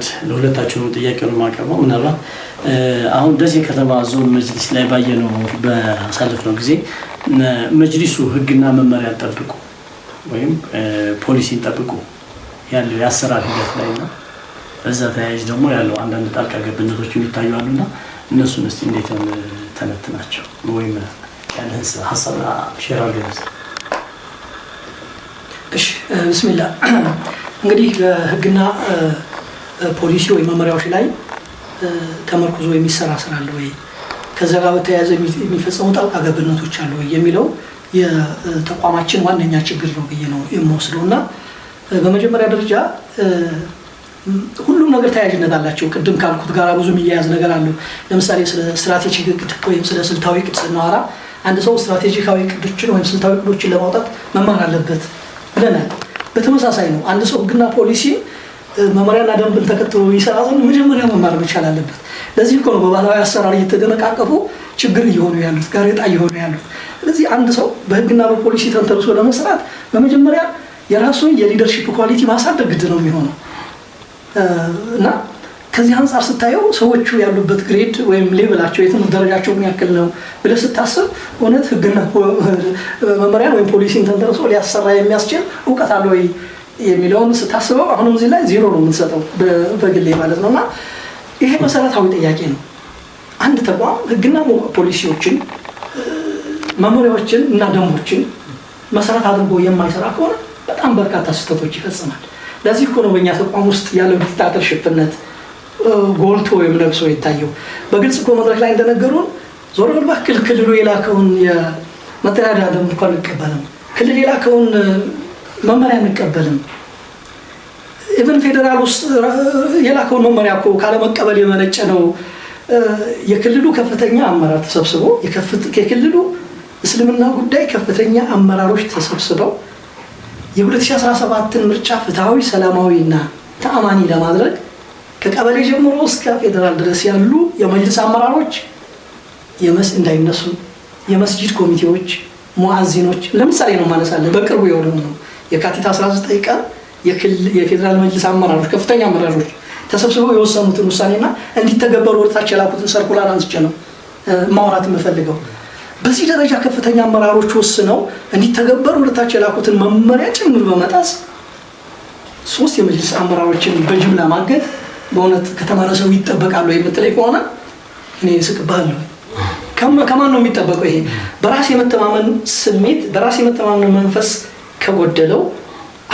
መንገድ ለሁለታችሁም ጥያቄውን ማቀርበው ምናልባት አሁን ደሴ ከተማ ዞን መጅሊስ ላይ ባየነው በአሳለፍነው ጊዜ መጅሊሱ ህግና መመሪያ ጠብቁ ወይም ፖሊሲን ጠብቁ ያለው ያሰራር ሂደት ላይና በዛ ተያይዝ ደግሞ ያለው አንዳንድ ጣልቃ ገብነቶች ይታያሉና እነሱን እስቲ እንዴት ተነትናቸው ወይም ያለን ሐሳብ ሼር አድርገን እሺ ቢስሚላህ እንግዲህ ህግና ፖሊሲ ወይ መመሪያዎች ላይ ተመርኩዞ የሚሰራ ስራ አለ ወይ ከዛ ጋር በተያያዘ የሚፈጸሙ ጣልቃ ገብነቶች አሉ ወይ የሚለው የተቋማችን ዋነኛ ችግር ነው ብዬ ነው የምወስደውና በመጀመሪያ ደረጃ ሁሉም ነገር ተያያዥነት አላቸው ቅድም ካልኩት ጋር ብዙ የሚያያዝ ነገር አለው ለምሳሌ ስለ ስትራቴጂክ እቅድ ወይም ስለ ስልታዊ እቅድ ስናወራ አንድ ሰው ስትራቴጂካዊ እቅዶችን ወይም ስልታዊ እቅዶችን ለማውጣት መማር አለበት ብለናል በተመሳሳይ ነው አንድ ሰው ህግና ፖሊሲ መመሪያና ደንብን ተከትሎ ይሰራ ዘንድ መጀመሪያ መማር መቻል አለበት ለዚህ እኮ ነው በባህላዊ አሰራር እየተደነቃቀፉ ችግር እየሆኑ ያሉት ጋሬጣ እየሆኑ ያሉት ስለዚህ አንድ ሰው በህግና በፖሊሲ ተንተርሶ ለመስራት በመጀመሪያ የራሱን የሊደርሺፕ ኳሊቲ ማሳደግ ግድ ነው የሚሆነው እና ከዚህ አንፃር ስታየው ሰዎቹ ያሉበት ግሬድ ወይም ሌቭላቸው የትምህርት ደረጃቸው ምን ያክል ነው ብለህ ስታስብ እውነት ህግና መመሪያን ወይም ፖሊሲን ተንተርሶ ሊያሰራ የሚያስችል እውቀት አለ ወይ የሚለውን ስታስበው አሁንም እዚህ ላይ ዜሮ ነው የምንሰጠው በግሌ ማለት ነውና ይሄ መሰረታዊ ጥያቄ ነው አንድ ተቋም ህግና ፖሊሲዎችን መመሪያዎችን እና ደንቦችን መሰረት አድርጎ የማይሰራ ከሆነ በጣም በርካታ ስህተቶች ይፈጽማል ለዚህ እኮ ነው በእኛ ተቋም ውስጥ ያለው ዲክታተርሺፕነት ጎልቶ ወይም ነግሶ የታየው በግልጽ እኮ መድረክ ላይ እንደነገሩን ዞር ብሎ ክልሉ የላከውን የመተዳደሪያ ደንብ እንኳን እንቀበልም ክልል የላከውን መመሪያ እንቀበልም ኢቨን ፌደራል ውስጥ የላከውን መመሪያ እኮ ካለመቀበል የመነጨ ነው የክልሉ ከፍተኛ አመራር ተሰብስቦ የክልሉ እስልምና ጉዳይ ከፍተኛ አመራሮች ተሰብስበው የ2017 ምርጫ ፍትሃዊ ሰላማዊና ተአማኒ ለማድረግ ከቀበሌ ጀምሮ እስከ ፌደራል ድረስ ያሉ የመጅልስ አመራሮች እንዳይነሱ የመስጂድ ኮሚቴዎች ሙአዚኖች ለምሳሌ ነው ማነሳለን በቅርቡ የሆነው ነው የካቲት 19 ቀን የፌደራል መጅልስ አመራሮች ከፍተኛ አመራሮች ተሰብስበው የወሰኑትን ውሳኔና እንዲተገበሩ ወደታች የላኩትን ሰርኩላር አንስቼ ነው ማውራት የምፈልገው በዚህ ደረጃ ከፍተኛ አመራሮች ወስነው እንዲተገበሩ ወደታች የላኩትን መመሪያ ጭምር በመጣስ ሶስት የመጅልስ አመራሮችን በጅምላ ማገድ በእውነት ከተማረ ሰው ይጠበቃሉ የምትለይ ከሆነ እኔ እስቅብሃለሁ ከማን ነው የሚጠበቀው ይሄ በራስ የመተማመን ስሜት በራስ የመተማመን መንፈስ ከጎደለው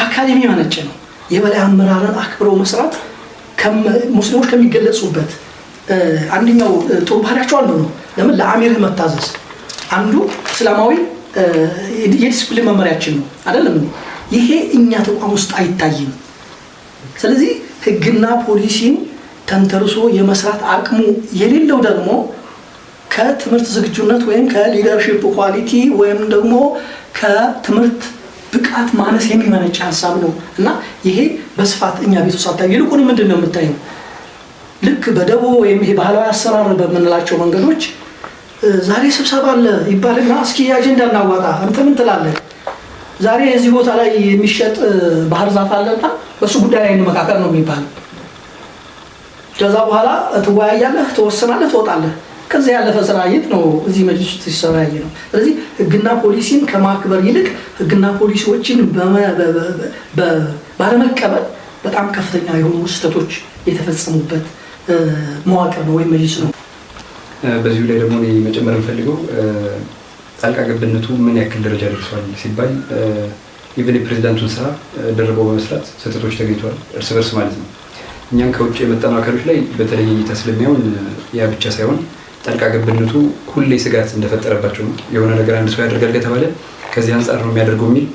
አካዳሚ ማነጨ ነው የበላይ አመራርን አክብሮ መስራት ሙስሊሞች ከሚገለጹበት አንደኛው ጥሩ ባህሪያቸው አንዱ ነው ለምን ለአሚርህ መታዘዝ አንዱ እስላማዊ የዲስፕሊን መመሪያችን ነው አይደለም ይሄ እኛ ተቋም ውስጥ አይታይም ስለዚህ ህግና ፖሊሲን ተንተርሶ የመስራት አቅሙ የሌለው ደግሞ ከትምህርት ዝግጁነት ወይም ከሊደርሺፕ ኳሊቲ ወይም ደግሞ ከትምህርት ብቃት ማነስ የሚመነጭ ሐሳብ ነው እና ይሄ በስፋት እኛ ቤት ውስጥ አታዩ ይልቁን ምንድነው የምታየው ልክ በደቦ ወይም ይሄ ባህላዊ አሰራር በመንላቸው መንገዶች ዛሬ ስብሰባ አለ ይባልና እስኪ አጀንዳ እናዋጣ አንተ ምን ትላለህ ዛሬ እዚህ ቦታ ላይ የሚሸጥ ባህር ዛፍ አለና በሱ ጉዳይ ላይ እንመካከር ነው የሚባለው ከዛ በኋላ ትወያያለህ ተወሰናለህ ትወጣለህ ከዛ ያለፈ ስራየት ነው እዚህ መጅልስ ተሰራየ ነው ስለዚህ ህግና ፖሊሲን ከማክበር ይልቅ ህግና ፖሊሲዎችን ባለመቀበል በጣም ከፍተኛ የሆኑ ስህተቶች የተፈጸሙበት መዋቅር ነው ወይ መጅልስ ነው በዚሁ ላይ ደግሞ መጨመር እንፈልገው ጣልቃ ገብነቱ ምን ያክል ደረጃ ደርሷል ሲባል ኢቭን የፕሬዝዳንቱን ስራ ደርበው በመስራት ስህተቶች ተገኝተዋል እርስ በርስ ማለት ነው እኛን ከውጭ የመጣኑ አካሎች ላይ በተለይ እይታ ስለሚያውን ያ ብቻ ሳይሆን ጣልቃ ገብነቱ ሁሌ ስጋት እንደፈጠረባቸው ነው የሆነ ነገር አንድ ሰው ያደርጋል ከተባለ ከዚህ አንፃር ነው የሚያደርገው የሚል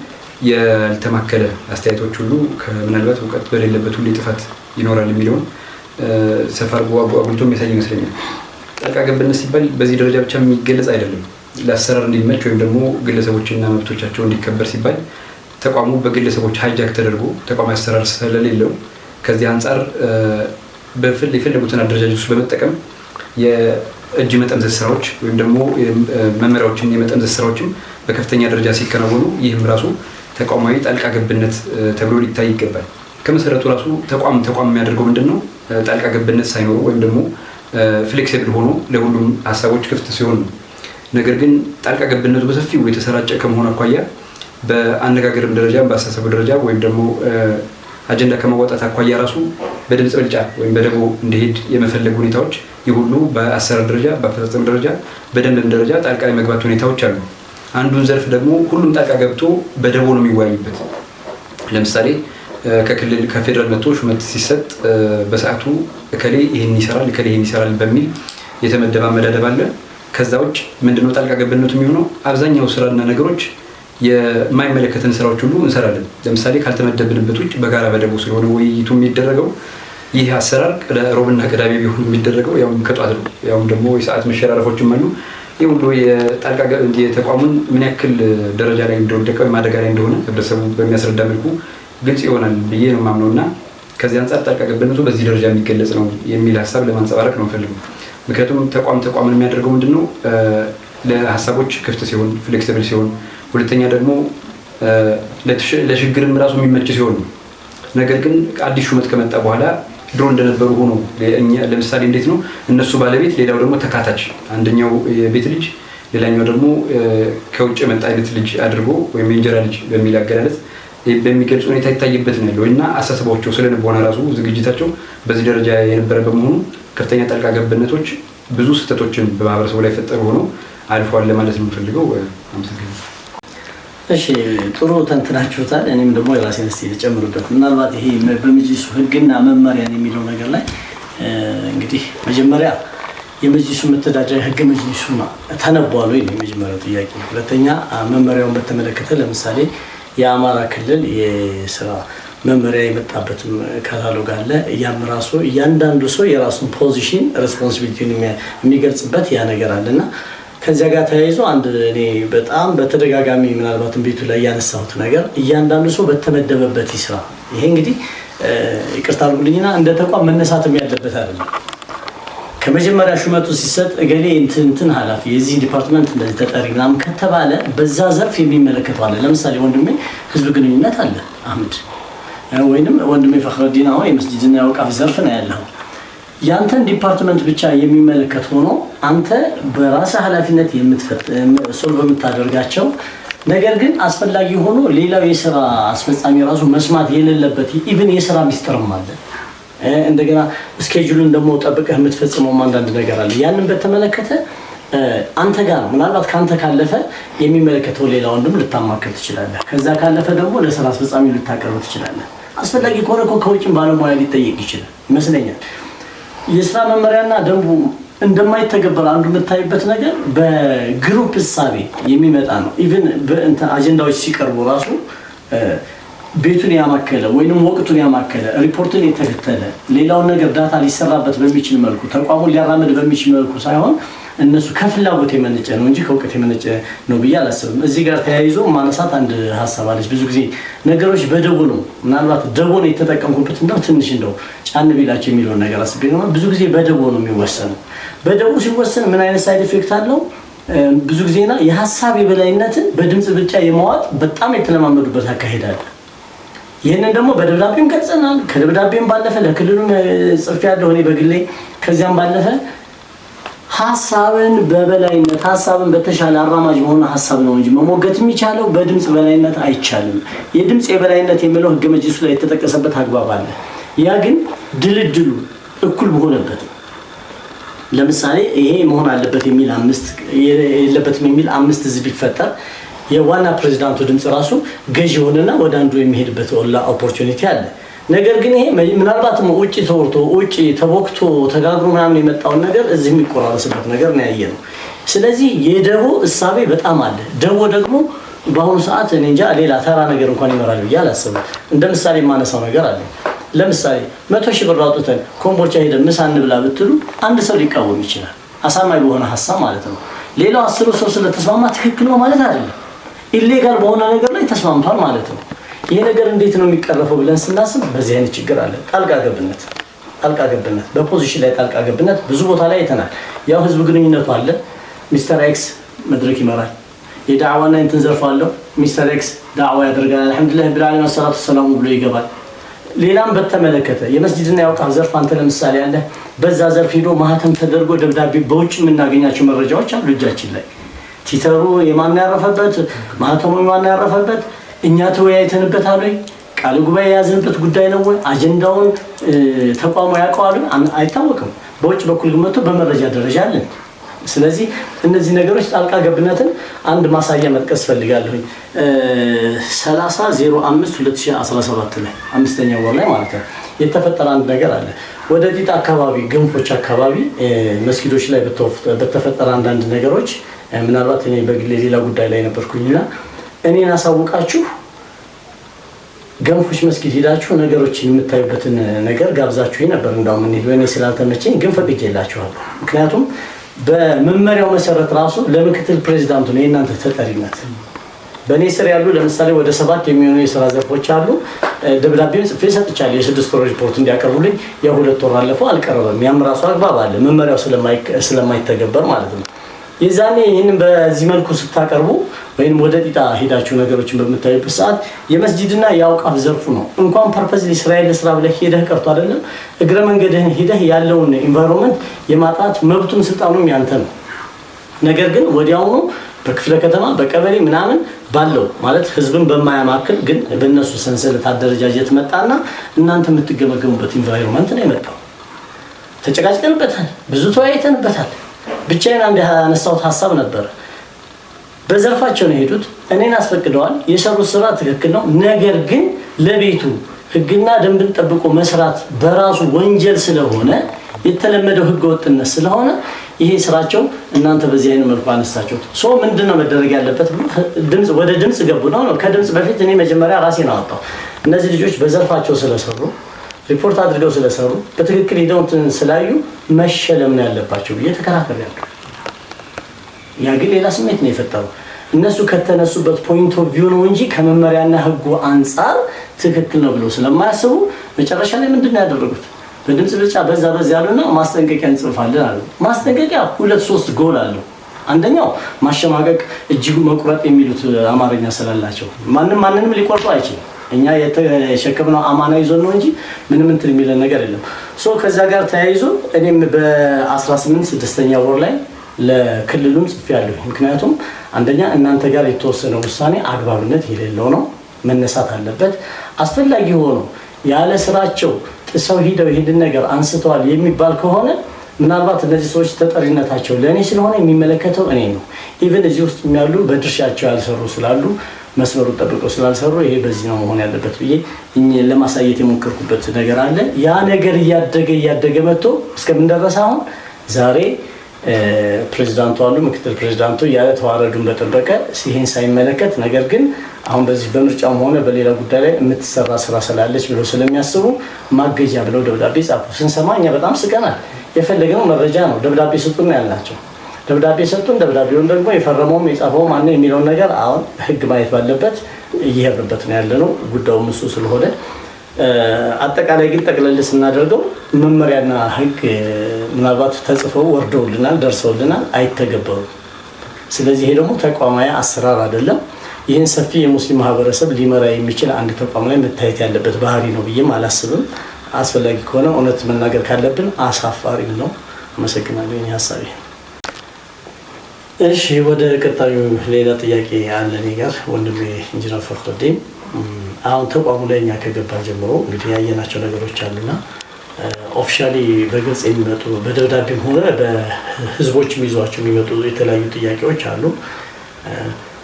ያልተማከለ አስተያየቶች ሁሉ ከምናልባት እውቀት በሌለበት ሁሌ ጥፋት ይኖራል የሚለውን ሰፋር አጉልቶ የሚያሳይ ይመስለኛል ጣልቃ ገብነት ሲባል በዚህ ደረጃ ብቻ የሚገለጽ አይደለም ለአሰራር እንዲመች ወይም ደግሞ ግለሰቦችና መብቶቻቸው እንዲከበር ሲባል ተቋሙ በግለሰቦች ሃይጃክ ተደርጎ ተቋም አሰራር ስለሌለው ከዚህ አንፃር የፈለጉትን አደረጃጀቶች በመጠቀም የእጅ መጠምዘዝ ስራዎች ወይም ደግሞ መመሪያዎችን የመጠምዘዝ ስራዎችን በከፍተኛ ደረጃ ሲከናወኑ ይህም ራሱ ተቋማዊ ጣልቃ ገብነት ተብሎ ሊታይ ይገባል ከመሰረቱ ራሱ ተቋም የሚያደርገው ምንድነው ጣልቃ ገብነት ሳይኖረው ወይም ደግሞ ፍሌክሲብል ሆኖ ለሁሉም ሀሳቦች ክፍት ሲሆን ነው። ነገር ግን ጣልቃ ገብነቱ በሰፊው የተሰራጨ ከመሆኑ አኳያ በአነጋገርም ደረጃ በአስተሳሰብ ደረጃ ወይም ደግሞ አጀንዳ ከመዋጣት አኳያ ራሱ በድምጽ ብልጫ ወይም በደቦ እንዲሄድ የመፈለግ ሁኔታዎች ይሁሉ በአሰራር ደረጃ በአፈጻጸም ደረጃ በደንብም ደረጃ ጣልቃ የመግባት ሁኔታዎች አሉ። አንዱን ዘርፍ ደግሞ ሁሉም ጣልቃ ገብቶ በደቦ ነው የሚወያይበት። ለምሳሌ ከክልል ከፌደራል መጥቶ ሹመት ሲሰጥ በሰዓቱ እከሌ ይሄን ይሰራል እከሌ ይሄን ይሰራል በሚል የተመደበ አመዳደብ አለ። ከዛ ውጭ ምንድነው ጣልቃ ገብነቱ የሚሆነው አብዛኛው ስራና ነገሮች የማይመለከተን ስራዎች ሁሉ እንሰራለን። ለምሳሌ ካልተመደብንበት ውጭ በጋራ በደቦ ስለሆነ ውይይቱ የሚደረገው ይህ አሰራር ሮብና ቅዳሜ ቢሆን የሚደረገው ያው ከጧት ነው። ያው ደግሞ የሰዓት መሸራረፎችም አሉ። ይህ ሁሉ የጣልቃ የተቋሙን ምን ያክል ደረጃ ላይ እንደወደቀ ወይም አደጋ ላይ እንደሆነ ህብረተሰቡ በሚያስረዳ መልኩ ግልጽ ይሆናል ብዬ ነው የማምነውና ከዚህ አንጻር ጣልቃ ገብነቱ በዚህ ደረጃ የሚገለጽ ነው የሚል ሀሳብ ለማንጸባረቅ ነው ፈልገው። ምክንያቱም ተቋምን የሚያደርገው ምንድነው ለሀሳቦች ክፍት ሲሆን ፍሌክሲብል ሲሆን፣ ሁለተኛ ደግሞ ለሽግግርም ራሱ የሚመች ሲሆን ነው። ነገር ግን አዲስ ሹመት ከመጣ በኋላ ድሮ እንደነበሩ ሆኖ ለምሳሌ እንዴት ነው እነሱ ባለቤት ሌላው ደግሞ ተካታች፣ አንደኛው የቤት ልጅ ሌላኛው ደግሞ ከውጭ የመጣ አይነት ልጅ አድርጎ ወይም የእንጀራ ልጅ በሚል አገላለጽ በሚገልጽ ሁኔታ ይታይበት ነው ያለው እና አሳስባቸው ስለነበረ ራሱ ዝግጅታቸው በዚህ ደረጃ የነበረ በመሆኑ ከፍተኛ ጣልቃ ገብነቶች ብዙ ስህተቶችን በማህበረሰቡ ላይ ፈጠሩ ሆነው አልፏል ለማለት ነው የምፈልገው። አመሰግናለሁ። እሺ ጥሩ ተንትናችሁታል። እኔም ደግሞ የራሴን እስቲ ልጨምርበት። ምናልባት ይሄ በመጅሊሱ ህግና መመሪያን የሚለው ነገር ላይ እንግዲህ መጀመሪያ የመጅሊሱ መተዳደሪያ ህገ መጅሊሱ ተነቧል ወይ ነው የመጀመሪያው ጥያቄ። ሁለተኛ መመሪያውን በተመለከተ ለምሳሌ የአማራ ክልል የስራ መመሪያ የመጣበት ካታሎግ አለ። ያም ራሱ እያንዳንዱ ሰው የራሱን ፖዚሽን ሬስፖንሲቢሊቲውን የሚገልጽበት ያ ነገር አለና ከዚያ ጋር ተያይዞ አንድ እኔ በጣም በተደጋጋሚ ምናልባትም ቤቱ ላይ ያነሳሁት ነገር እያንዳንዱ ሰው በተመደበበት ይስራ። ይሄ እንግዲህ ይቅርታ አድርጉልኝና እንደ ተቋም መነሳትም ያለበት አይደለም። ከመጀመሪያ ሹመቱ ሲሰጥ እገሌ እንትን ኃላፊ የዚህ ዲፓርትመንት እንደዚህ ተጠሪ ምናምን ከተባለ በዛ ዘርፍ የሚመለከተው አለ። ለምሳሌ ወንድሜ ህዝብ ግንኙነት አለ አህመድ፣ ወይንም ወንድሜ ፈኽረዲን አሁን የመስጂድና የአውቃፍ ዘርፍ ነው ያለው። ያንተን ዲፓርትመንት ብቻ የሚመለከት ሆኖ አንተ በራስህ ኃላፊነት ሶልቭ የምታደርጋቸው ነገር ግን አስፈላጊ ሆኖ ሌላው የስራ አስፈጻሚ ራሱ መስማት የሌለበት ኢቭን የስራ ሚስጥርም አለ። እንደገና ስኬጁሉን ደግሞ ጠብቀህ የምትፈጽመው አንዳንድ ነገር አለ። ያንን በተመለከተ አንተ ጋር ነው። ምናልባት ካንተ ካለፈ የሚመለከተው ሌላ ወንድም ልታማከር ትችላለህ። ከዛ ካለፈ ደግሞ ለስራ አስፈጻሚ ልታቀርብ ትችላለህ። አስፈላጊ ከሆነ ከውጭም ባለሙያ ሊጠየቅ ይችላል ይመስለኛል። የስራ መመሪያና ደንቡ እንደማይተገበር አንዱ የምታይበት ነገር በግሩፕ እሳቤ የሚመጣ ነው። ኢቭን አጀንዳዎች ሲቀርቡ ራሱ ቤቱን ያማከለ ወይንም ወቅቱን ያማከለ ሪፖርትን የተከተለ ሌላውን ነገር ዳታ ሊሰራበት በሚችል መልኩ ተቋሙን ሊያራምድ በሚችል መልኩ ሳይሆን እነሱ ከፍላጎት የመነጨ ነው እንጂ ከእውቀት የመነጨ ነው ብዬ አላስብም። እዚህ ጋር ተያይዞ ማነሳት አንድ ሀሳብ አለች። ብዙ ጊዜ ነገሮች በደቦ ነው፣ ምናልባት ደቦ ነው የተጠቀምኩበት እንደው ትንሽ እንደው ጫን ቢላቸው የሚለውን ነገር አስቤ ነው። ብዙ ጊዜ በደቦ ነው የሚወሰነው። በደቦ ሲወሰን ምን አይነት ሳይድ ኢፌክት አለው? ብዙ ጊዜና የሀሳብ የበላይነትን በድምጽ ብልጫ የማዋጥ በጣም የተለማመዱበት አካሄድ አለ። ይህንን ደግሞ በደብዳቤም ገልጸናል። ከደብዳቤም ባለፈ ለክልሉም ጽፌያለሁ እኔ በግሌ። ከዚያም ባለፈ ሀሳብን በበላይነት ሀሳብን በተሻለ አራማጅ በሆነ ሀሳብ ነው እንጂ መሞገት የሚቻለው በድምጽ በላይነት አይቻልም። የድምጽ የበላይነት የሚለው ህገ መጅሊሱ ላይ የተጠቀሰበት አግባብ አለ። ያ ግን ድልድሉ እኩል በሆነበት ነው። ለምሳሌ ይሄ መሆን አለበት የሚል የለበትም የሚል 5 ህዝብ ቢፈጠር የዋና ፕሬዝዳንቱ ድምጽ ራሱ ገዢ ሆነና ወደ አንዱ የሚሄድበት ኦፖርቹኒቲ አለ። ነገር ግን ይሄ ምናልባትም ውጪ ተወርቶ ውጪ ተቦክቶ ተጋግሮ ምናምን የመጣውን ነገር እዚህ የሚቆራረስበት ነገር ነው ያየነው። ስለዚህ የደቦ እሳቤ በጣም አለ። ደቦ ደግሞ በአሁኑ ሰዓት እኔ እንጃ ሌላ ተራ ነገር እንኳን ይኖራል ብዬ አላስብም። እንደ ምሳሌ የማነሳው ነገር አለ። ለምሳሌ 100,000 ብር አውጥተን ኮምቦልቻ ሄደን ምሳ እንብላ ብትሉ አንድ ሰው ሊቃወም ይችላል፣ አሳማኝ በሆነ ሀሳብ ማለት ነው። ሌላው 10 ሰው ስለተስማማ ትክክል ነው ማለት አይደለም። ኢሌጋል በሆነ ነገር ላይ ተስማምቷል ማለት ነው። ይሄ ነገር እንዴት ነው የሚቀረፈው ብለን ስናስብ በዚህ አይነት ችግር አለ። ጣልቃ ገብነት በፖዚሽን ላይ ጣልቃ ገብነት ብዙ ቦታ ላይ አይተናል። ያው ህዝብ ግንኙነቱ አለ። ሚስተር ኤክስ መድረክ ይመራል። የዳዕዋና እንትን ዘርፍ አለው። ሚስተር ኤክስ ዳዕዋ ያደርጋል። አልহামዱሊላህ ቢል ዓለም ሰላቱ ሰላሙ ብሎ ይገባል። ሌላም በተመለከተ የመስጂድና የአውቃፍ ዘርፍ አንተ ለምሳሌ ያለ በዛ ዘርፍ ሄዶ ማህተም ተደርጎ ደብዳቤ በውጭ የምናገኛቸው መረጃዎች አሉ እጃችን ላይ ቲተሩ የማን ያረፈበት ማህተሙ የማን ያረፈበት እኛ ተወያይተንበታል ወይ ቃል ጉባኤ የያዝንበት ጉዳይ ነው ወይ አጀንዳውን ተቋሙ ያውቀዋል አይታወቅም በውጭ በኩል ግመቶ በመረጃ ደረጃ አለን ስለዚህ እነዚህ ነገሮች ጣልቃ ገብነትን አንድ ማሳያ መጥቀስ ፈልጋለሁ 30/05/2017 ላይ አምስተኛው ወር ላይ ማለት ነው የተፈጠረ አንድ ነገር አለ ወደ ዲጣ አካባቢ ገንፎች አካባቢ መስጊዶች ላይ በተፈጠረ አንድ ነገሮች ምናልባት እኔ በግሌ ሌላ ጉዳይ ላይ ነበርኩኝና እኔን አሳውቃችሁ ገንፎች መስጊድ ሄዳችሁ ነገሮችን የምታዩበትን ነገር ጋብዛችሁ ነበር እንዳውም እኔ በእኔ ስላልተመቸኝ ግን ፈቅጄላችኋለሁ ምክንያቱም በመመሪያው መሰረት ራሱ ለምክትል ፕሬዝዳንቱ ነው የእናንተ ተጠሪነት በእኔ ስር ያሉ ለምሳሌ ወደ 7 የሚሆኑ የሥራ ዘርፎች አሉ ደብዳቤውን ጽፌ ሰጥቻለሁ የ6 ወር ሪፖርት እንዲያቀርቡልኝ የ2 ወር አለፈው አልቀረበም ያም ራሱ አግባብ አለ መመሪያው ስለማይተገበር ማለት ነው የዛኔ ይሄንን በዚህ መልኩ ስታቀርቡ ወይንም ወደ ዲጣ ሄዳችሁ ነገሮችን በመታየበት ሰዓት የመስጂድና የአውቃፍ ዘርፉ ነው እንኳን ፐርፐዝሊ እስራኤል ስራ ብለህ ሄደህ ቀርቶ አይደለም እግረ መንገድህን ሄደህ ያለውን ኢንቫይሮንመንት የማጣት መብቱም ስልጣኑም ያንተ ነው ነገር ግን ወዲያውኑ በክፍለ ከተማ በቀበሌ ምናምን ባለው ማለት ህዝብን በማያማክል ግን በእነሱ ሰንሰለት አደረጃጀት መጣና እናንተ የምትገመገሙበት ኢንቫይሮንመንት ነው የመጣው ተጨቃጭቀንበታል ብዙ ተወያይተንበታል ብቻዬን አንድ ያነሳሁት ሐሳብ ነበር በዘርፋቸው ነው ሄዱት እኔን አስፈቅደዋል የሰሩት ስራ ትክክል ነው ነገር ግን ለቤቱ ህግና ደንብን ጠብቆ መስራት በራሱ ወንጀል ስለሆነ የተለመደው ህገ ወጥነት ስለሆነ ይሄ ስራቸው እናንተ በዚህ አይነት መልኩ አነሳችሁት ምንድነው መደረግ ያለበት ድምጽ ወደ ድምጽ ገቡ ነው ከድምጽ በፊት እኔ መጀመሪያ ራሴን አወጣው እነዚህ ልጆች በዘርፋቸው ስለሰሩ ሪፖርት አድርገው ስለሰሩ በትክክል ሄደው ስላዩ መሸለም ነው ያለባቸው እየተከራከራለሁ ያ ግን ሌላ ስሜት ነው የፈጠረው እነሱ ከተነሱበት ፖይንት ኦፍ ቪው ነው እንጂ ከመመሪያና ህጉ አንፃር ትክክል ነው ብለው ስለማያስቡ መጨረሻ ላይ ምንድነው ያደረጉት በድምጽ ብቻ በዛ ያሉና ማስጠንቀቂያ እንጽፋለን አሉ ማስጠንቀቂያ 2-3 ጎል አለው አንደኛው ማሸማቀቅ እጅጉ መቁረጥ የሚሉት አማርኛ ስላላቸው ማንንም ሊቆርጡ አይችልም እኛ የተሸከምነው አማና ይዞ ነው እንጂ ምንም እንትን የሚል ነገር የለም ከዛ ጋር ተያይዞ እኔም በ18/6ኛ ወር ላይ ለክልሉም ጽፌያለሁ ምክንያቱም አንደኛ እናንተ ጋር የተወሰነ ውሳኔ አግባብነት የሌለው ነው መነሳት አለበት አስፈላጊ ሆኖ ያለ ስራቸው ጥሰው ሄደው ይሄን ነገር አንስተዋል የሚባል ከሆነ ምናልባት እነዚህ ሰዎች ተጠሪነታቸው ለኔ ስለሆነ የሚመለከተው እኔ ነው ኢቭን እዚህ ውስጥ የሚያሉ በድርሻቸው ያልሰሩ ስላሉ መስመሩ ተጠብቀው ስላልሰሩ ይሄ በዚህ ነው መሆን ያለበት ብዬ ለማሳየት የሞከርኩበት ነገር አለ ያ ነገር እያደገ መጥቶ እስከምን ደረሰ አሁን ዛሬ ፕሬዝዳንቱ አሉ ምክትል ፕሬዝዳንቱ ያለ ተዋረዱን በጠበቀ ይሄን ሳይመለከት ነገር ግን አሁን በዚህ በምርጫው ሆነ በሌላ ጉዳይ ላይ የምትሰራ ስራ ስላለች ብለው ስለሚያስቡ ማገጃ ብለው ደብዳቤ ጻፉ ስንሰማኛ በጣም ስቀናል የፈለገው መረጃ ነው ደብዳቤ ስጡን ያላቸው ደብዳቤ ሰጡን ደብዳቤውን ደግሞ የፈረመውም የጻፈው ማን ነው የሚለው ነገር አሁን ህግ ማየት ባለበት እየሄድበት ነው ያለነው ጉዳዩ እሱ ስለሆነ አጠቃላይ ግን ጠቅለል ስናደርገው መመሪያና ህግ ምናልባት ተጽፈው ወርደውልናል ደርሰውልናል አይተገበሩም ስለዚህ ይሄ ደግሞ ተቋማዊ አሰራር አይደለም ይህን ሰፊ የሙስሊም ማህበረሰብ ሊመራ የሚችል አንድ ተቋም ላይ መታየት ያለበት ባህሪ ነው ብዬም አላስብም አስፈላጊ ከሆነ እውነት መናገር ካለብን አሳፋሪ ነው አመሰግናለሁ የኔ ሐሳቤ እሺ ወደ ቀጣዩ ሌላ ጥያቄ አለ እኔ ጋር ወንድሜ ኢንጂነር ፈርዶዲን አሁን ተቋሙ ላይ እኛ ከገባ ጀምሮ እንግዲህ ያየናቸው ነገሮች አሉና ኦፊሻሊ በግልጽ የሚመጡ በደብዳቤም ሆነ በህዝቦች ይዟቸው የሚመጡ የተለያዩ ጥያቄዎች አሉ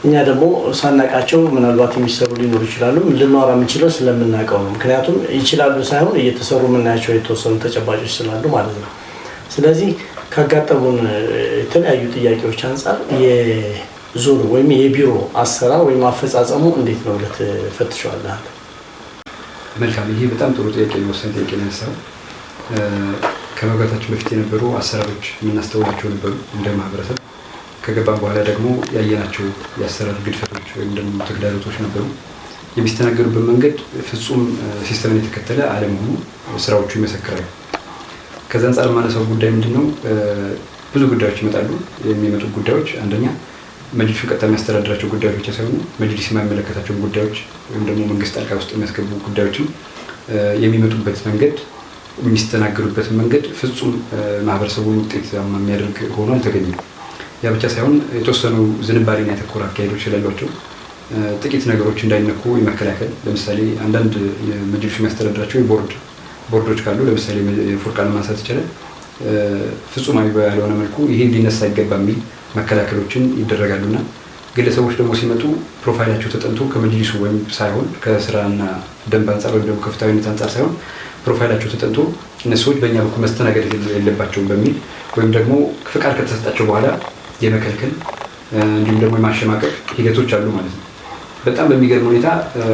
እኛ ደግሞ ሳናቃቸው ምናልባት የሚሰሩ ሊኖሩ ይችላሉ ልንወራ የምንችለው ስለምናውቀው ነው ምክንያቱም ይችላሉ ሳይሆን እየተሰሩ የምናያቸው የተወሰኑ ተጨባጮች ስላሉ ማለት ነው ስለዚህ ካጋጠሙን የተለያዩ ጥያቄዎች አንፃር የዞን ወይም የቢሮ አሰራር ወይም አፈጻጸሙ እንዴት ነው ለተፈትሸዋለህ መልካም ይሄ በጣም ጥሩ ጥያቄ ነው ወሰን ጥያቄ ነው ያነሳው ከመግባታችን በፊት የነበሩ አሰራሮች የምናስተውላቸው ነበሩ እንደ ማህበረሰብ ከገባን በኋላ ደግሞ ያየናቸው የአሰራር ግድፈቶች ወይም ደግሞ ተግዳሮቶች ነበሩ የሚስተናገዱበት መንገድ ፍጹም ሲስተምን የተከተለ አለመሆኑ ስራዎቹ ይመሰክራሉ ከዛ አንፃር ማነሳው ጉዳይ ምንድነው ብዙ ጉዳዮች ይመጣሉ የሚመጡ ጉዳዮች አንደኛ መጅሊሱ ቀጥታ የሚያስተዳድራቸው ጉዳዮች ብቻ ሳይሆኑ መጅሊስ የማይመለከታቸው ጉዳዮች ወይም ደግሞ መንግስት ጣልቃ ውስጥ የሚያስገቡ ጉዳዮችም የሚመጡበት መንገድ የሚስተናገዱበት መንገድ ፍጹም ማህበረሰቡን ውጤታማ የሚያደርግ ሆኖ አልተገኘም። ያ ብቻ ሳይሆን የተወሰኑ ዝንባሌን ያተኮረ አካሄዶች ስላሏቸው ጥቂት ነገሮች እንዳይነኩ የመከላከል ለምሳሌ አንዳንድ የመጅሊሱ የሚያስተዳድራቸው ቦርዶች ካሉ ለምሳሌ ፉርቃን ማንሳት ይቻላል። ፍጹማዊ ያልሆነ መልኩ ይሄ ሊነሳ አይገባም የሚል መከላከሎችን ይደረጋሉና ግለሰቦች ደግሞ ሲመጡ ፕሮፋይላቸው ተጠንቶ ከመጅሊሱ ወይም ሳይሆን ከስራና ደንብ አንጻር ወይም ደግሞ ከፍትሃዊነት አንጻር ሳይሆን ፕሮፋይላቸው ተጠንቶ እነሱ ሰዎች በእኛ በኩል መስተናገድ የለባቸውም በሚል ወይም ደግሞ ፍቃድ ከተሰጣቸው በኋላ የመከልከል እንዲሁም ደግሞ የማሸማቀቅ ሂደቶች አሉ ማለት ነው። በጣም በሚገርም ሁኔታ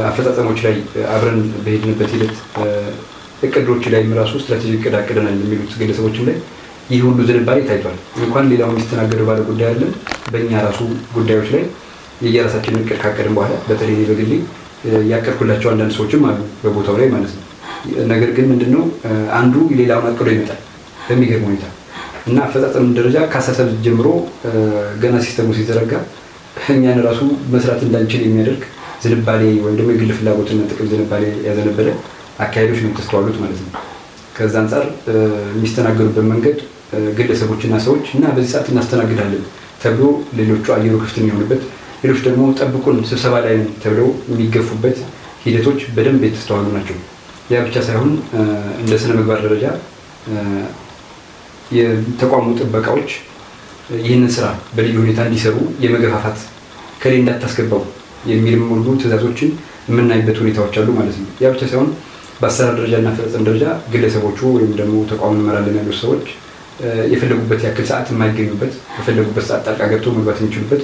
አፈጻጸሞች ላይ አብረን በሄድንበት ሂደት እቅዶች ላይ ራሱ ስትራቴጂክ እቅድ አቅደናል የሚሉት ግለሰቦችም ላይ ይህ ሁሉ ዝንባሌ ታይቷል። እንኳን ሌላው የሚስተናገደው ባለ ጉዳይ አለ በእኛ ራሱ ጉዳዮች ላይ የየራሳችንን እቅድ ካቀድን በኋላ በተለይ በግሌ ያቀድኩላቸው አንዳንድ ሰዎችም አሉ በቦታው ላይ ማለት ነው። ነገር ግን ምንድነው አንዱ ሌላውን አቅዶ ይመጣል በሚገርም ሁኔታ እና አፈጻጸም ደረጃ ከአሳሰብ ጀምሮ ገና ሲስተሙ ሲዘረጋ እኛን ራሱ መስራት እንዳንችል የሚያደርግ ዝንባሌ ወይም ደግሞ የግል ፍላጎትና ጥቅም ዝንባሌ ያዘነበለ አካሄዶች ነው ተስተዋሉት ማለት ነው። ከዛ አንጻር የሚስተናገዱበት መንገድ ግለሰቦችና ሰዎች እና በዚህ ሰዓት እናስተናግዳለን ተብሎ ሌሎቹ አየሩ ክፍት የሚሆንበት ሌሎች ደግሞ ጠብቁን ስብሰባ ላይ ተብለው የሚገፉበት ሂደቶች በደንብ የተስተዋሉ ናቸው። ያ ብቻ ሳይሆን እንደ ስነ ምግባር ደረጃ የተቋሙ ጥበቃዎች ይህንን ስራ በልዩ ሁኔታ እንዲሰሩ የመገፋፋት ከሌ እንዳታስገባው የሚልም ሁሉ ትዕዛዞችን የምናይበት ሁኔታዎች አሉ ማለት ነው። ያ ብቻ ሳይሆን በአሰራር ደረጃ እና አፈጻጸም ደረጃ ግለሰቦቹ ወይም ደግሞ ተቋሙን እንመራለን ያሉት ሰዎች የፈለጉበት ያክል ሰዓት የማይገኙበት የፈለጉበት ሰዓት ጣልቃ ገብቶ መግባት የሚችሉበት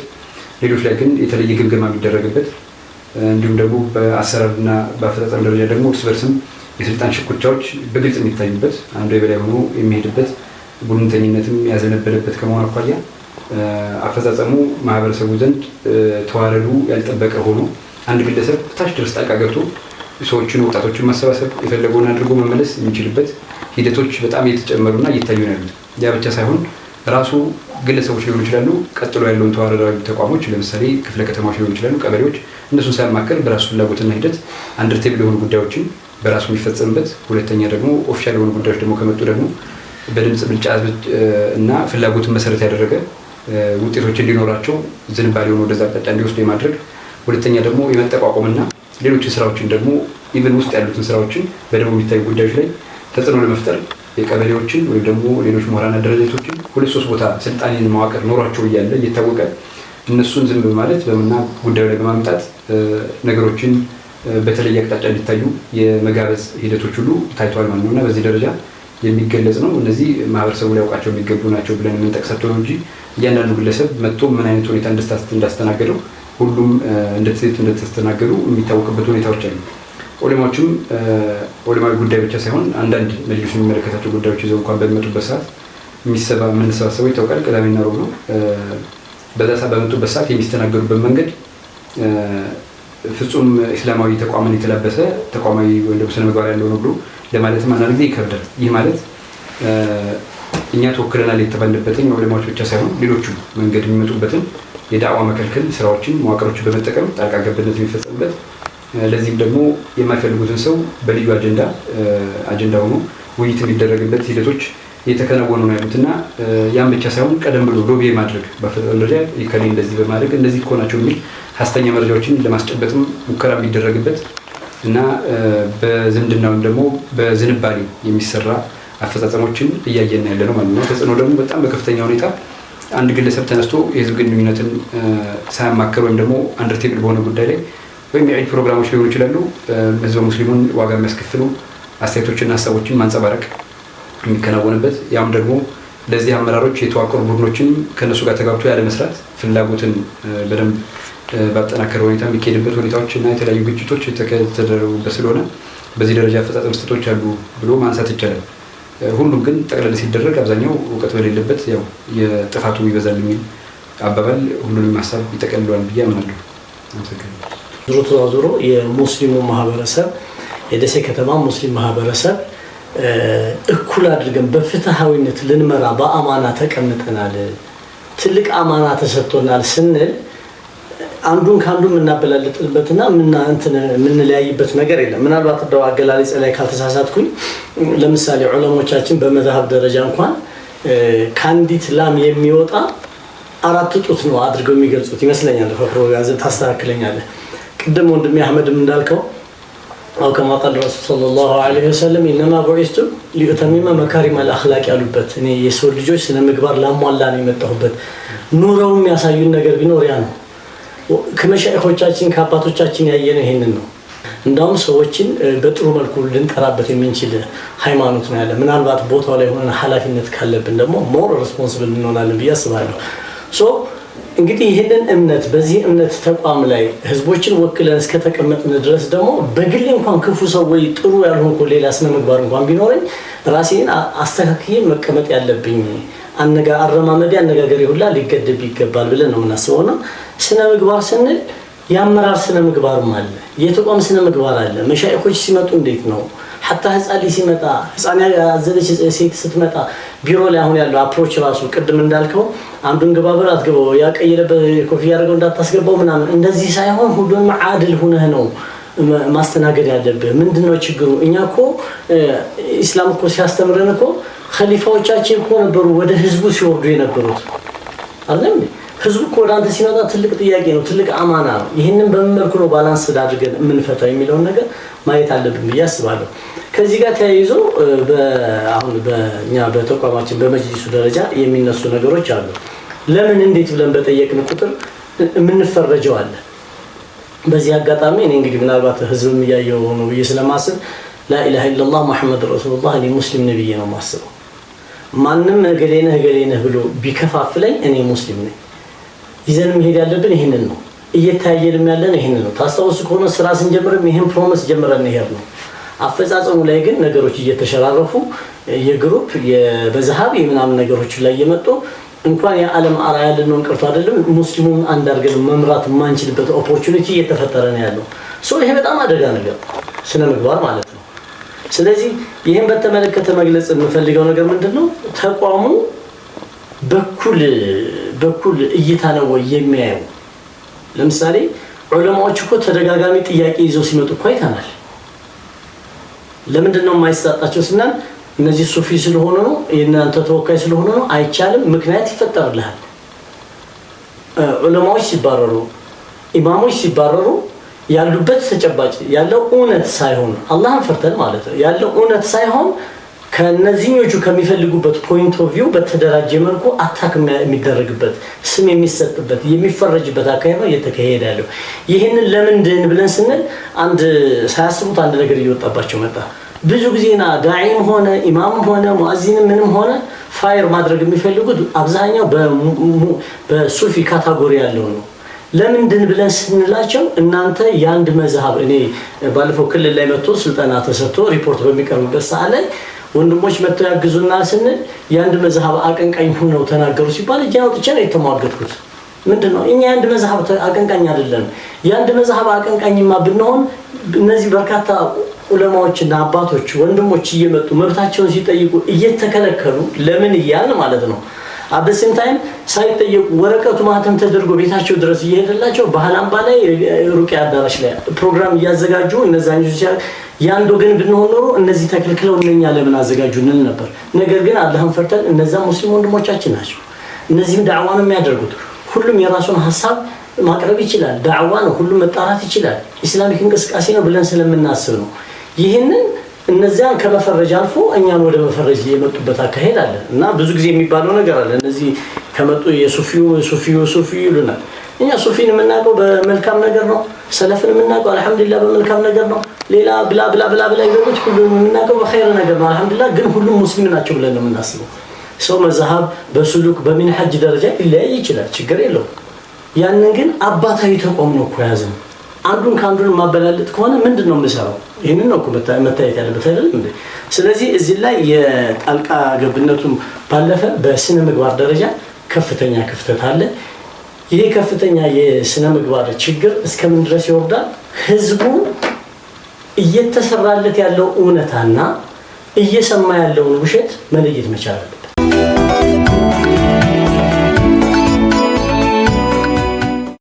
ሌሎች ላይ ግን የተለየ ግምገማ የሚደረግበት እንዲሁም ደግሞ በአሰራርና በአፈጻጸም ደረጃ ደግሞ እርስ በርስም የስልጣን ሽኩቻዎች በግልጽ የሚታዩበት አንዱ የበላይ ሆኖ የሚሄድበት ቡድንተኝነትም ያዘነበለበት ከመሆኑ አኳያ አፈጻጸሙ ማህበረሰቡ ዘንድ ተዋረዱ ያልጠበቀ ሆኖ አንድ ግለሰብ ታች ድረስ ጣልቃ ገብቶ ሰዎችን ወጣቶችን ማሰባሰብ የፈለገውን አድርጎ መመለስ የሚችልበት ሂደቶች በጣም እየተጨመሩና እየታዩ ነው ያሉት። ያ ብቻ ሳይሆን ራሱ ግለሰቦች ሊሆኑ ይችላሉ፣ ቀጥሎ ያለውን ተዋረዳዊ ተቋሞች ለምሳሌ ክፍለ ከተማዎች ሊሆኑ ይችላሉ፣ ቀበሌዎች እነሱን ሳያማከር በራሱ ፍላጎትና ሂደት አንደር ቴብል የሆኑ ጉዳዮችን በራሱ የሚፈጸምበት፣ ሁለተኛ ደግሞ ኦፊሻል የሆኑ ጉዳዮች ደግሞ ከመጡ ደግሞ በድምጽ ብልጫ እና ፍላጎትን መሰረት ያደረገ ውጤቶች እንዲኖራቸው ዝንባሌ ሆኖ ወደዛ አቅጣጫ እንዲወስዱ የማድረግ፣ ሁለተኛ ደግሞ የመጠቋቆምና ሌሎች ስራዎችን ደግሞ ኢቨን ውስጥ ያሉትን ስራዎችን በደሞ የሚታዩ ጉዳዮች ላይ ተጽዕኖ ለመፍጠር የቀበሌዎችን ወይም ደግሞ ሌሎች ምሁራን አደረጃጀቶችን 2-3 ቦታ ስልጣኔን መዋቅር ኖሯቸው እያለ እየታወቀ እነሱን ዝም በማለት በመና ጉዳዩ ላይ በማምጣት ነገሮችን በተለየ አቅጣጫ እንዲታዩ የመጋበዝ ሂደቶች ሁሉ ታይቷል ማለት ነውና በዚህ ደረጃ የሚገለጽ ነው። እነዚህ ማህበረሰቡ ሊያውቃቸው የሚገቡ ናቸው ብለን የምንጠቅሳቸው ነው እንጂ እያንዳንዱ ግለሰብ መጥቶ ምን አይነት ሁኔታ እንዳስተናገደው ሁሉም እንደተስተናገዱ የሚታወቅበት ሁኔታዎች አሉ። ዑለማዎችም ዑለማዊ ጉዳይ ብቻ ሳይሆን አንዳንድ መጅሊሱ የሚመለከታቸው ጉዳዮች ይዘው እንኳን በሚመጡበት ሰዓት የምንሰባሰበው ይታወቃል። ቅዳሜና ሮብ ነው። በዛ ሰዓት በመጡበት ሰዓት የሚስተናገዱበት መንገድ ፍጹም እስላማዊ ተቋምን የተላበሰ ተቋማዊ ወይም ደግሞ ስነ ምግባር ያለው ነው ብሎ ለማለትም አንዳንድ ጊዜ ይከብዳል። ይህ ማለት እኛ ተወክለናል የተባለበትን የዑለማዎች ብቻ ሳይሆን ሌሎቹም መንገድ የሚመጡበትን የዳዕዋ መከልከል ስራዎችን መዋቅሮችን በመጠቀም ጣልቃ ገብነት የሚፈጸምበት፣ ለዚህም ደግሞ የማይፈልጉትን ሰው በልዩ አጀንዳ ሆኖ ውይይት የሚደረግበት ሂደቶች እየተከናወኑ ነው ያሉትና ያን ብቻ ሳይሆን ቀደም ብሎ ሎቢ ማድረግ በፈጠራ ደረጃ ይከሌ እንደዚህ በማድረግ እንደዚህ እኮ ናቸው የሚል ሐሰተኛ መረጃዎችን ለማስጨበጥም ሙከራ የሚደረግበት እና በዝምድና ወይም ደግሞ በዝንባሌ የሚሰራ አፈጻጸሞችን እያየን ያለ ነው ማለት ነው። ተጽዕኖ ደግሞ በጣም በከፍተኛ ሁኔታ አንድ ግለሰብ ተነስቶ የህዝብ ግንኙነትን ሳያማከር ወይም ደግሞ አንደር ቴብል በሆነ ጉዳይ ላይ ወይም የዒድ ፕሮግራሞች ሊሆኑ ይችላሉ ህዝበ ሙስሊሙን ዋጋ የሚያስከፍሉ አስተያየቶችና ሀሳቦችን ማንጸባረቅ የሚከናወንበት፣ ያም ደግሞ ለዚህ አመራሮች የተዋቀሩ ቡድኖችን ከነሱ ጋር ተጋብቶ ያለ መስራት ፍላጎትን በደንብ ባጠናከረ ሁኔታ የሚካሄድበት ሁኔታዎች እና የተለያዩ ግጭቶች የተደረጉበት ስለሆነ በዚህ ደረጃ አፈጻጸም ስህተቶች አሉ ብሎ ማንሳት ይቻላል። ሁሉም ግን ጠቅላላ ሲደረግ አብዛኛው እውቀት በሌለበት ያው የጥፋቱ ይበዛል የሚል አባባል ሁሉንም ሀሳብ ይጠቀልለዋል ብዬ አምናለሁ። ዞሮ የሙስሊሙ ማህበረሰብ የደሴ ከተማ ሙስሊም ማህበረሰብ እኩል አድርገን በፍትሃዊነት ልንመራ በአማና ተቀምጠናል፣ ትልቅ አማና ተሰጥቶናል ስንል አንዱን ካንዱ የምናበላልጥበትና የምንለያይበት ነገር የለም። ምናልባት እንደው አገላለጽ ላይ ካልተሳሳትኩኝ ለምሳሌ ዑለሞቻችን በመዝሐብ ደረጃ እንኳን ካንዲት ላም የሚወጣ 4 ጡት ነው አድርገው የሚገልጹት ይመስለኛል። ፈክሮ ጋር ታስተካክለኛለህ። ቅድም ወንድሜ አህመድም እንዳልከው አው ከማ ቃል ረሱል ሰለላሁ ዐለይሂ ወሰለም ኢነማ ቡዒስቱ ሊኡተሚመ መካሪም አልአኽላቅ ያሉበት እኔ የሰው ልጆች ስነ ምግባር ላሟላ ነው የመጣሁበት ኑረው የሚያሳዩን ነገር ቢኖር ያ ነው። ከመሻይኾቻችን ከአባቶቻችን ያየነው ይሄንን ነው። እንዳውም ሰዎችን በጥሩ መልኩ ልንጠራበት የምንችል ሃይማኖት ነው ያለ። ምናልባት ቦታው ላይ ሆነን ኃላፊነት ካለብን ደግሞ ሞር ሪስፖንሲብል እንሆናለን ብዬ አስባለሁ። እንግዲህ ይሄንን እምነት በዚህ እምነት ተቋም ላይ ህዝቦችን ወክለን እስከተቀመጥን ድረስ ደግሞ በግል እንኳን ክፉ ሰው ወይ ጥሩ ያልሆንኩ ሌላ ስነ ምግባር እንኳን ቢኖረኝ ራሴን አስተካክዬ መቀመጥ ያለብኝ አረማመዴ አነጋገሬ ሁላ ሊገደብ ይገባል ብለን ነው የምናስበውና ስነ ምግባር ስንል ያመራር ስነ ምግባርም አለ፣ የተቋም ስነ ምግባር አለ። መሻይኾች ሲመጡ እንዴት ነው ሐታ ህፃን ልጅ ሲመጣ ህፃን ያዘለች ሴት ስትመጣ ቢሮ ላይ አሁን ያለው አፕሮች ራሱ ቅድም እንዳልከው አንዱን ግባ ብር አትገባው ያቀየለበት ኮፍያ አድርገው እንዳታስገባው ምናምን እንደዚህ ሳይሆን ሁሉንም ዓድል ሆነህ ነው ማስተናገድ ያለብህ። ምንድነው ችግሩ? እኛ እኮ ኢስላም እኮ ሲያስተምረን እኮ ኸሊፋዎቻችን እኮ ነበሩ ወደ ህዝቡ ሲወርዱ የነበሩት አይደል? ህዝቡ እኮ ወደ አንተ ሲመጣ ትልቅ ጥያቄ ነው፣ ትልቅ አማና ነው። ይህንን በምን መልኩ ነው ባላንስ አድርገን የምንፈታው የሚለውን ነገር ማየት አለብን ብዬ አስባለሁ። ከዚህ ጋር ተያይዞ አሁን በእኛ በተቋማችን በመጅሊሱ ደረጃ የሚነሱ ነገሮች አሉ። ለምን እንዴት ብለን በጠየቅን ቁጥር የምንፈረጀው አለ። በዚህ አጋጣሚ እኔ እንግዲህ ምናልባት ህዝብም እያየው ነው ብዬ ስለማስብ ላኢላሃ ኢለላህ ሙሐመድ ረሱሉላህ እኔ ሙስሊም ነኝ ብዬ ነው የማስበው። ማንም እገሌነህ ብሎ ቢከፋፍለኝ እኔ ሙስሊም ነኝ። ይዘን መሄድ ያለብን ይሄንን ነው። እየታየልም ያለን ይሄንን ነው። ታስታውሱ ከሆነ ስራ ስንጀምርም ይሄን ፕሮሚስ ጀምረን ይሄድ ነው። አፈጻጸሙ ላይ ግን ነገሮች እየተሸራረፉ የግሩፕ የመዝሐብ የምናምን ነገሮች ላይ እየመጡ እንኳን የዓለም አርአያ ልንሆን ቀርቶ አይደለም ሙስሊሙን አንድ አድርገን መምራት የማንችልበት ኦፖርቹኒቲ እየተፈጠረ ነው ያለው። ይሄ በጣም አደጋ ነገር ስነ ምግባር ማለት ነው። ስለዚህ ይሄን በተመለከተ መግለጽ የምፈልገው ነገር ምንድነው? ተቋሙ በኩል እይታ ነው የሚያየው። ለምሳሌ ዑለማዎች እኮ ተደጋጋሚ ጥያቄ ይዘው ሲመጡ እኮ አይተናል። ለምንድን ነው የማይሰጣቸው ስናል እነዚህ ሱፊ ስለሆኑ ነው የእናንተ ተወካይ ስለሆኑ ነው አይቻልም። ምክንያት ይፈጠርልሃል። ዑለማዎች ሲባረሩ ኢማሞች ሲባረሩ ያሉበት ተጨባጭ ያለው እውነት ሳይሆን አላህን ፈርተን ማለት ነው ያለው እውነት ሳይሆን ከነዚህኞቹ ከሚፈልጉበት ፖይንት ኦፍ ቪው በተደራጀ መልኩ አታክ የሚደረግበት ስም የሚሰጥበት የሚፈረጅበት አካሄድ እየተካሄደ ያለው። ይሄንን ለምንድን ብለን ስንል አንድ ሳያስቡት አንድ ነገር እየወጣባቸው መጣ። ብዙ ጊዜና ዳዒም ሆነ ኢማምም ሆነ ሙአዚንም ምንም ሆነ ፋየር ማድረግ የሚፈልጉት አብዛኛው በሱፊ ካታጎሪ ያለው ነው። ለምንድን ብለን ስንላቸው እናንተ የአንድ መዝሐብ እኔ ባለፈው ክልል ላይ መጥቶ ስልጠና ተሰጥቶ ሪፖርት በሚቀርብበት ሰዓት ላይ ወንድሞች መጥተው ያግዙና ስንል የአንድ መዝሐብ አቀንቃኝ ሆነው ተናገሩ ሲባል እጄን አውጥቼ ነው የተሟገትኩት። ምንድነው እኛ የአንድ መዝሐብ አቀንቃኝ አይደለም። የአንድ መዝሐብ አቀንቃኝማ ብንሆን እነዚህ በርካታ ዑለማዎችና አባቶች ወንድሞች እየመጡ መብታቸውን ሲጠይቁ እየተከለከሉ ለምን እያልን ማለት ነው አበስም ታይም ሳይጠየቁ ወረቀቱ ማህተም ተደርጎ ቤታቸው ድረስ እየሄደላቸው ባህላምባ ላይ ሩቂያ አዳራሽ ላይ ፕሮግራም እያዘጋጁ እነዛኞች ያንዶ ግን ብንሆን ኖሮ እነዚህ ተከልክለው እነኛ ለምን አዘጋጁ እንል ነበር። ነገር ግን አላህን ፈርተን እነዛ ሙስሊም ወንድሞቻችን ናቸው። እነዚህም ዳዕዋ ነው የሚያደርጉት። ሁሉም የራሱን ሐሳብ ማቅረብ ይችላል። ዳዕዋ ነው፣ ሁሉም መጣራት ይችላል። ኢስላሚክ እንቅስቃሴ ነው ብለን ስለምናስብ ነው። ይሄንን እነዚያን ከመፈረጅ አልፎ እኛን ወደ መፈረጅ የመጡበት አካሄድ አለ እና ብዙ ጊዜ የሚባለው ነገር አለ። እነዚህ ከመጡ የሱፊዩ ይሉናል። እኛ ሱፊን የምናውቀው በመልካም ነገር ነው። ሰለፍን የምናውቀው አልহামዱሊላህ በመልካም ነገር ነው። ሌላ ብላ ይገሩት ሁሉም የምናውቀው በኸይር ነገር ነው አልহামዱሊላህ። ግን ሁሉም ሙስሊም ናቸው ብለን ነው የምናስበው። ሰው መዝሐብ በሱሉክ በሚንሐጅ ደረጃ ይለያይ ይችላል፣ ችግር የለውም። ያንን ግን አባታዊ ተቋም ነው እኮ ያዘን። አንዱን ካንዱን ማበላለጥ ከሆነ ምንድነው የምሰራው? ይሄንን ነው እኮ መታየት ያለበት አይደል እንዴ? ስለዚህ እዚህ ላይ የጣልቃ ገብነቱን ባለፈ በስነ ምግባር ደረጃ ከፍተኛ ክፍተት አለ። ይሄ ከፍተኛ የስነ ምግባር ችግር እስከምን ድረስ ይወርዳል? ህዝቡ እየተሰራለት ያለው እውነታና እየሰማ ያለውን ውሸት መለየት መቻል አለበት።